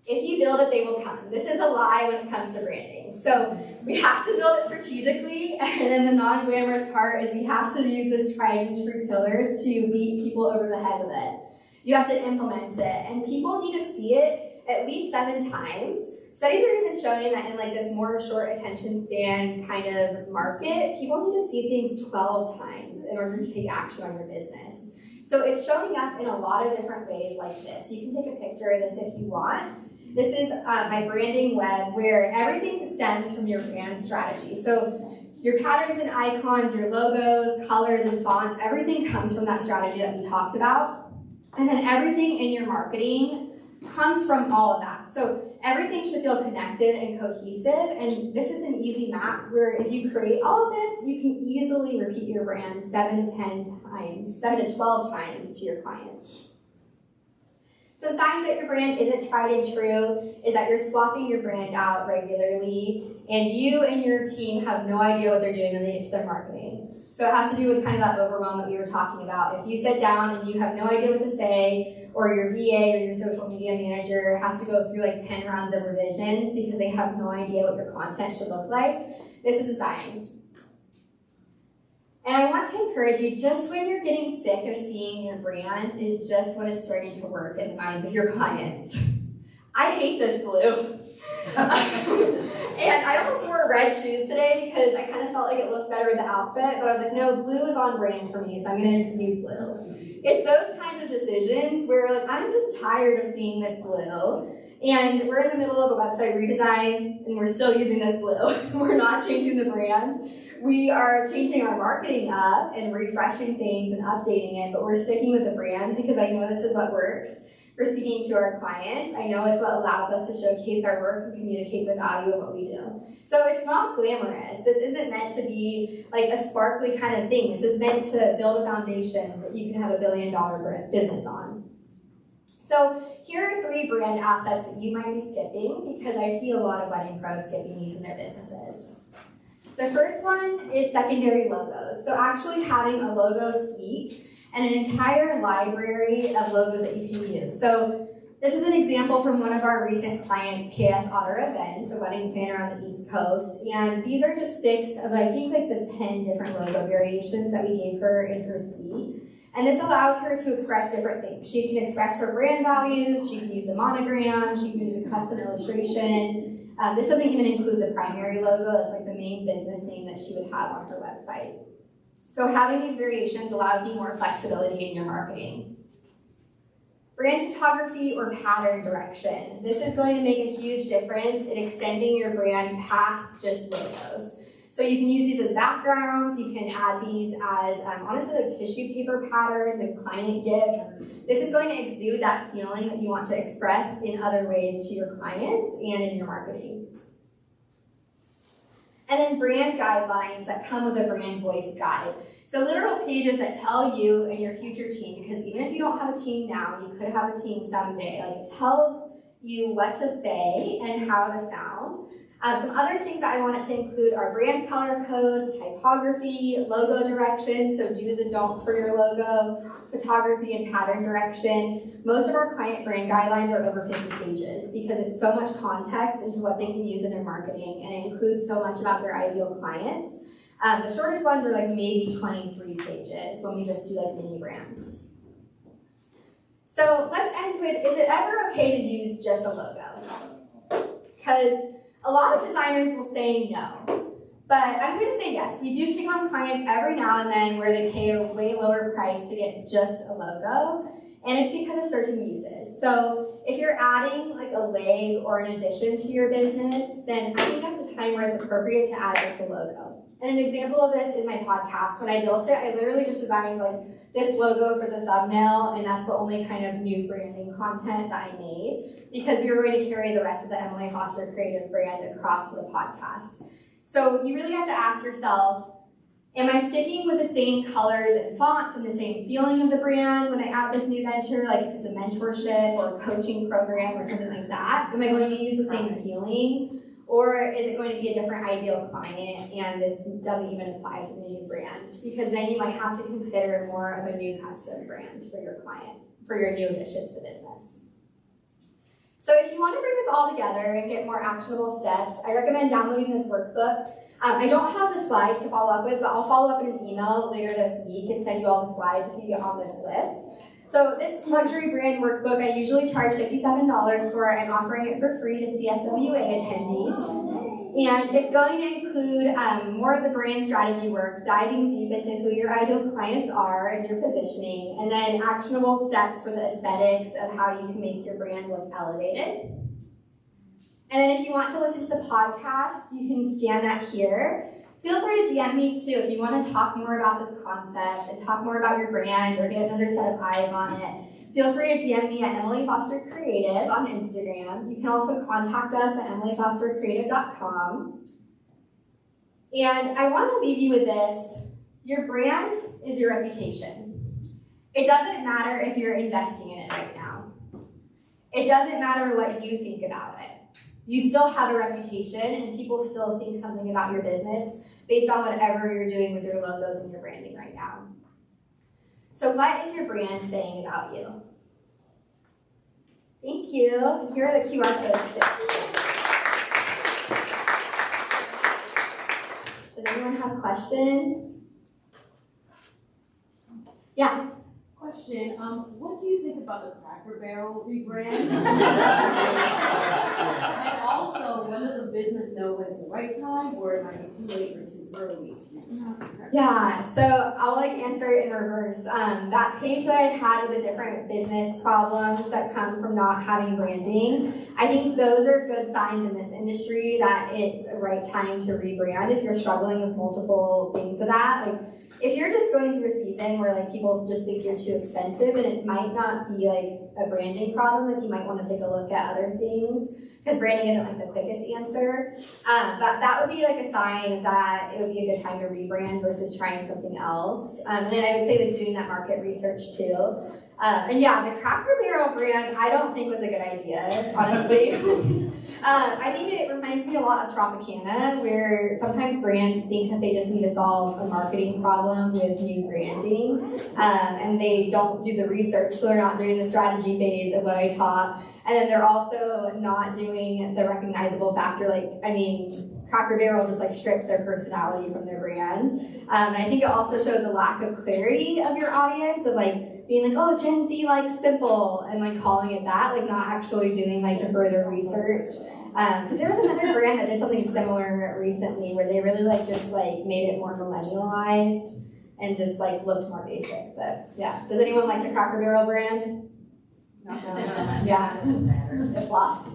If you build it, they will come. This is a lie when it comes to branding. So we have to build it strategically, and then the non-glamorous part is we have to use this tried and true pillar to beat people over the head with it. You have to implement it, and people need to see it at least 7 times. Studies are even showing that in like this more short attention span kind of market, people need to see things 12 times in order to take action on your business. So it's showing up in a lot of different ways like this. You can take a picture of this if you want. This is my branding web where everything stems from your brand strategy. So your patterns and icons, your logos, colors and fonts, everything comes from that strategy that we talked about. And then everything in your marketing comes from all of that. So everything should feel connected and cohesive, and this is an easy map where if you create all of this, you can easily repeat your brand 7 to 10 times, 7 to 12 times to your clients. So signs that your brand isn't tried and true is that you're swapping your brand out regularly, and you and your team have no idea what they're doing when they get to their marketing. So it has to do with kind of that overwhelm that we were talking about. If you sit down and you have no idea what to say, or your VA or your social media manager has to go through like 10 rounds of revisions because they have no idea what your content should look like, this is a sign. And I want to encourage you, just when you're getting sick of seeing your brand is just when it's starting to work in the minds of your clients. I hate this blue. And I almost wore red shoes today because I kind of felt like it looked better with the outfit, but I was like, no, blue is on brand for me, so I'm going to use blue. It's those kinds of decisions where like I'm just tired of seeing this blue, and we're in the middle of a website redesign, and we're still using this blue. We're not changing the brand. We are changing our marketing up and refreshing things and updating it, but we're sticking with the brand because I know this is what works. For speaking to our clients, I know it's what allows us to showcase our work and communicate the value of what we do. So it's not glamorous. This isn't meant to be like a sparkly kind of thing. This is meant to build a foundation that you can have $1 billion business on. So here are 3 brand assets that you might be skipping because I see a lot of wedding pros skipping these in their businesses. The first one is secondary logos. So actually having a logo suite and an entire library of logos that you can use. So this is an example from one of our recent clients, KS Otter Events, a wedding planner on the East Coast. And these are just 6 of, I think, like the 10 different logo variations that we gave her in her suite. And this allows her to express different things. She can express her brand values, she can use a monogram, she can use a custom illustration. This doesn't even include the primary logo, that's like the main business name that she would have on her website. So having these variations allows you more flexibility in your marketing. Brand photography or pattern direction. This is going to make a huge difference in extending your brand past just logos. So you can use these as backgrounds, you can add these as, honestly, like tissue paper patterns and client gifts. This is going to exude that feeling that you want to express in other ways to your clients and in your marketing. And then brand guidelines that come with a brand voice guide. So literal pages that tell you and your future team, because even if you don't have a team now, you could have a team someday. Like it tells you what to say and how to sound. Some other things that I wanted to include are brand color codes, typography, logo direction, so do's and don'ts for your logo, photography and pattern direction. Most of our client brand guidelines are over 50 pages because it's so much context into what they can use in their marketing, and it includes so much about their ideal clients. The shortest ones are like maybe 23 pages when we just do like mini brands. So let's end with, is it ever okay to use just a logo? Because a lot of designers will say no, but I'm going to say yes. We do take on clients every now and then where they pay a way lower price to get just a logo. And it's because of certain uses. So if you're adding like a leg or an addition to your business, then I think that's a time where it's appropriate to add just the logo. And an example of this is my podcast. When I built it, I literally just designed like this logo for the thumbnail, and that's the only kind of new branding content that I made, because we were going to carry the rest of the Emily Foster creative brand across to the podcast. So you really have to ask yourself, am I sticking with the same colors and fonts and the same feeling of the brand when I add this new venture, like if it's a mentorship or a coaching program or something like that? Am I going to use the same feeling? Or is it going to be a different ideal client and this doesn't even apply to the new brand? Because then you might have to consider more of a new custom brand for your client, for your new addition to the business. So if you want to bring this all together and get more actionable steps, I recommend downloading this workbook. I don't have the slides to follow up with, but I'll follow up in an email later this week and send you all the slides if you get on this list. So this luxury brand workbook, I usually charge $57 for. I'm offering it for free to CFWA attendees. And it's going to include more of the brand strategy work, diving deep into who your ideal clients are and your positioning, and then actionable steps for the aesthetics of how you can make your brand look elevated. And then if you want to listen to the podcast, you can scan that here. Feel free to DM me too if you want to talk more about this concept and talk more about your brand or get another set of eyes on it. Feel free to DM me at Emily Foster Creative on Instagram. You can also contact us at emilyfostercreative.com. And I want to leave you with this. Your brand is your reputation. It doesn't matter if you're investing in it right now. It doesn't matter what you think about it. You still have a reputation, and people still think something about your business based on whatever you're doing with your logos and your branding right now. So what is your brand saying about you? Thank you. Here are the QR codes too. Does anyone have questions? Yeah. Question, what do you think about the Cracker Barrel rebrand? And also, when does a business know when it's the right time, or it might be too late or too early? Yeah, so I'll answer it in reverse. That page that I had with the different business problems that come from not having branding, I think those are good signs in this industry that it's a right time to rebrand if you're struggling with multiple things of that. If you're just going through a season where people just think you're too expensive, and it might not be a branding problem, you might want to take a look at other things, because branding isn't the quickest answer. But that would be a sign that it would be a good time to rebrand versus trying something else. And then I would say doing that market research too. And yeah, the Cracker Barrel brand I don't think was a good idea, honestly. I think it reminds me a lot of Tropicana, where sometimes brands think that they just need to solve a marketing problem with new branding, and they don't do the research, so they're not doing the strategy phase of what I taught, and then they're also not doing the recognizable factor. Cracker Barrel just stripped their personality from their brand, and I think it also shows a lack of clarity of your audience of being oh, Gen Z likes simple, and calling it that, not actually doing the further research. Because there was another brand that did something similar recently where they really just made it more millennialized and just looked more basic. But yeah, does anyone like the Cracker Barrel brand? No. Yeah, it flopped.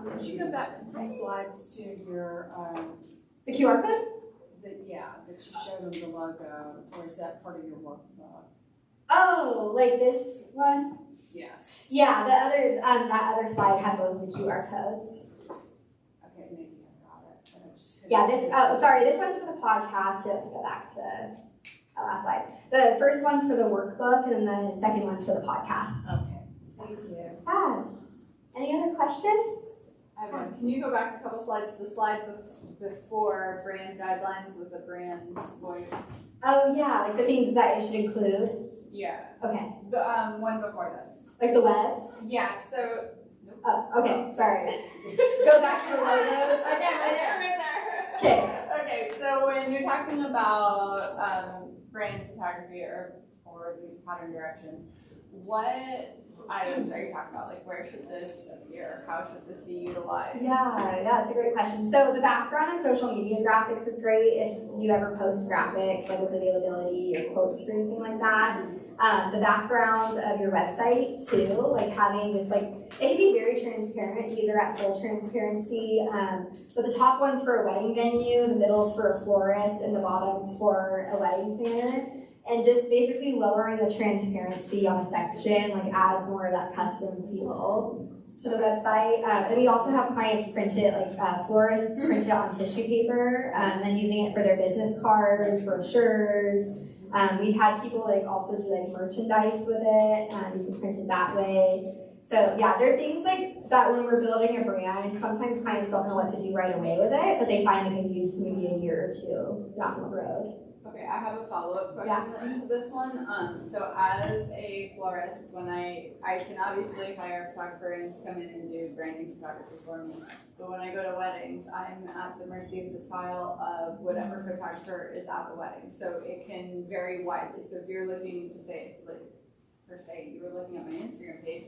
Could you go back a few slides to your The QR code? that you showed them the logo, or is that part of your workbook? Oh, this one? Yes. Yeah, the other that other slide had both the QR codes. Okay, maybe I got it. But I just couldn't- Yeah, this one's for the podcast. Let's go back to that last slide. The first one's for the workbook, and then the second one's for the podcast. Okay, thank you. Yeah. Any other questions? I have one. Can you go back a couple slides? The slide before brand guidelines with the brand voice. Oh yeah, the things that it should include. Yeah. Okay. The one before this. The web? Yeah. So. Oh, okay. Sorry. Go back to the logos. Okay, right there. Okay. Okay. So when you're talking about brand photography or these pattern directions, what items are you talking about? Like, where should this appear? How should this be utilized? Yeah, it's a great question. So the background of social media graphics is great if you ever post graphics, like with availability or quotes or anything like that. The backgrounds of your website too, like having just like, it can be very transparent. These are at full transparency. But the top one's for a wedding venue, the middle's for a florist, and the bottom's for a wedding planner. And just basically lowering the transparency on a section like adds more of that custom feel to the website. And we also have clients print it, like florists print it on tissue paper, and then using it for their business cards, brochures. We've had people like also do like merchandise with it. You can print it that way. So yeah, there are things like that when we're building a brand, sometimes clients don't know what to do right away with it, but they find it can use maybe a year or two down the road. Okay, I have a follow-up question to this one. So as a florist, when I can obviously hire a photographer and to come in and do branding photography for me, but when I go to weddings, I'm at the mercy of the style of whatever photographer is at the wedding. So it can vary widely. So if you're looking to say, like, per se, you were looking at my Instagram page,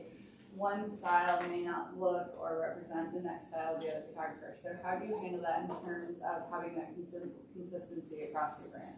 one style may not look or represent the next style of the other photographer. So how do you handle that in terms of having that consistency across your brand?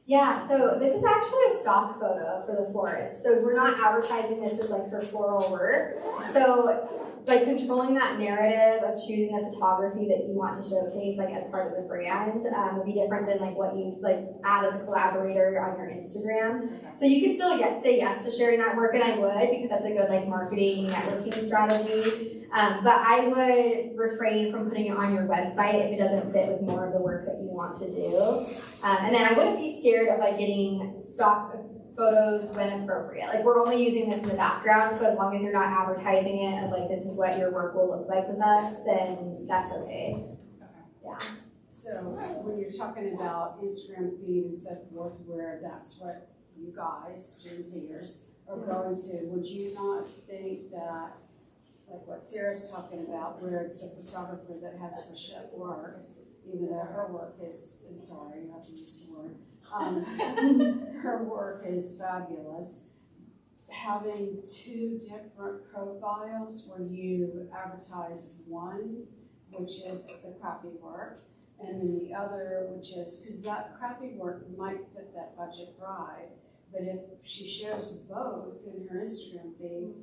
Yeah, so this is actually a stock photo for the florist. So we're not advertising this as like her floral work. So like controlling that narrative of choosing the photography that you want to showcase like as part of the brand would be different than like what you like add as a collaborator on your Instagram. So you could still say yes to sharing that work, and I would, because that's a good like marketing networking strategy. But I would refrain from putting it on your website if it doesn't fit with more of the work that you want to do. And then I wouldn't be scared of like getting stock photos when appropriate. Like we're only using this in the background, so as long as you're not advertising it of like this is what your work will look like with us, then that's okay. Yeah. So when you're talking about Instagram feed and so forth, where that's what you guys, Gen Zers, are going to, would you not think that, like what Sarah's talking about, where it's a photographer that has for show work, even though her work is, I'm sorry, I have to use the word, her work is fabulous. Having two different profiles where you advertise one, which is the crappy work, and then the other, which is, because that crappy work might fit that budget bride, but if she shows both in her Instagram feed,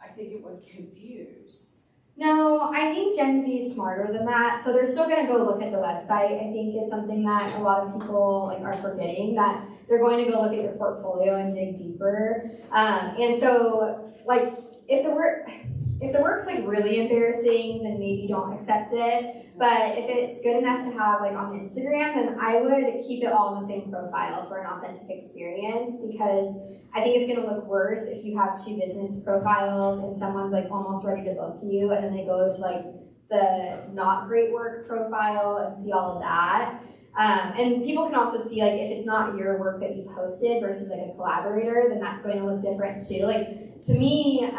I think it would confuse. No, I think Gen Z is smarter than that. So they're still going to go look at the website, I think is something that a lot of people like are forgetting, that they're going to go look at your portfolio and dig deeper. And so like if the work's like really embarrassing, then maybe don't accept it. But if it's good enough to have like on Instagram, then I would keep it all in the same profile for an authentic experience, because I think it's gonna look worse if you have two business profiles and someone's like almost ready to book you and then they go to like the not great work profile and see all of that. And people can also see like if it's not your work that you posted versus like a collaborator, then that's going to look different too. Like to me,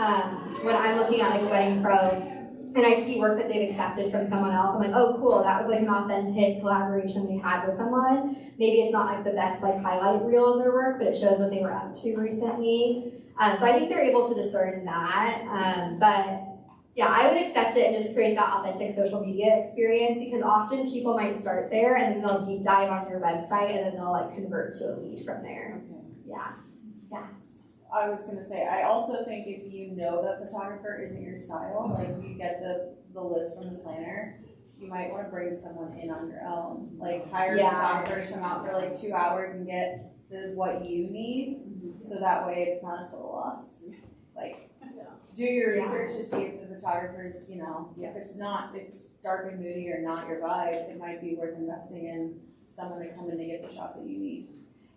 when I'm looking at like a wedding pro and I see work that they've accepted from someone else, I'm like, oh cool, that was like an authentic collaboration they had with someone. Maybe it's not like the best like highlight reel of their work, but it shows what they were up to recently. So I think they're able to discern that. But yeah, I would accept it and just create that authentic social media experience, because often people might start there and then they'll deep dive on your website and then they'll like convert to a lead from there. Okay. Yeah. I was gonna say, I also think if you know that photographer isn't your style, like you get the list from the planner, you might wanna bring someone in on your own. Like hire a photographer to come out for like 2 hours and get what you need, so that way it's not a total loss. Like, do your research to see if the photographer's, you know, if it's dark and moody or not your vibe, it might be worth investing in someone to come in to get the shots that you need.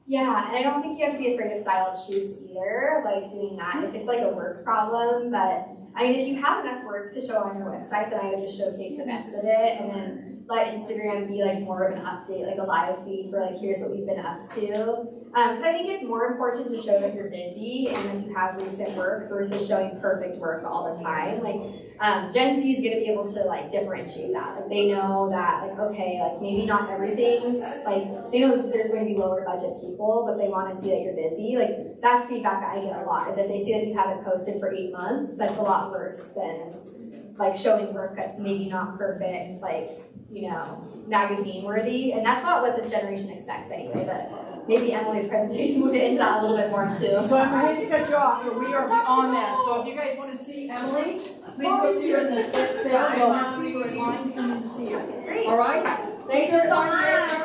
Yeah, and I don't think you have to be afraid of styled shoots either, like doing that if it's like a work problem. But I mean, if you have enough work to show on your website, then I would just showcase the best of it and then let Instagram be like more of an update, like a live feed for like here's what we've been up to. Because I think it's more important to show that you're busy and that you have recent work versus showing perfect work all the time. Like Gen Z is going to be able to like differentiate that. Like they know that like okay, like maybe not everything's like they know there's going to be lower budget people, but they want to see that you're busy. Like that's feedback that I get a lot. Is if they see that you haven't posted for 8 months, that's a lot worse than like showing work that's maybe not perfect, like, you know, magazine worthy. And that's not what this generation expects anyway, but maybe Emily's presentation will get into that a little bit more too. So I'm going to cut you off, but we are beyond that. So if you guys want to see Emily, please go see her in the sales office. We are in line to come in to see her. Great. All right? Thank you so much.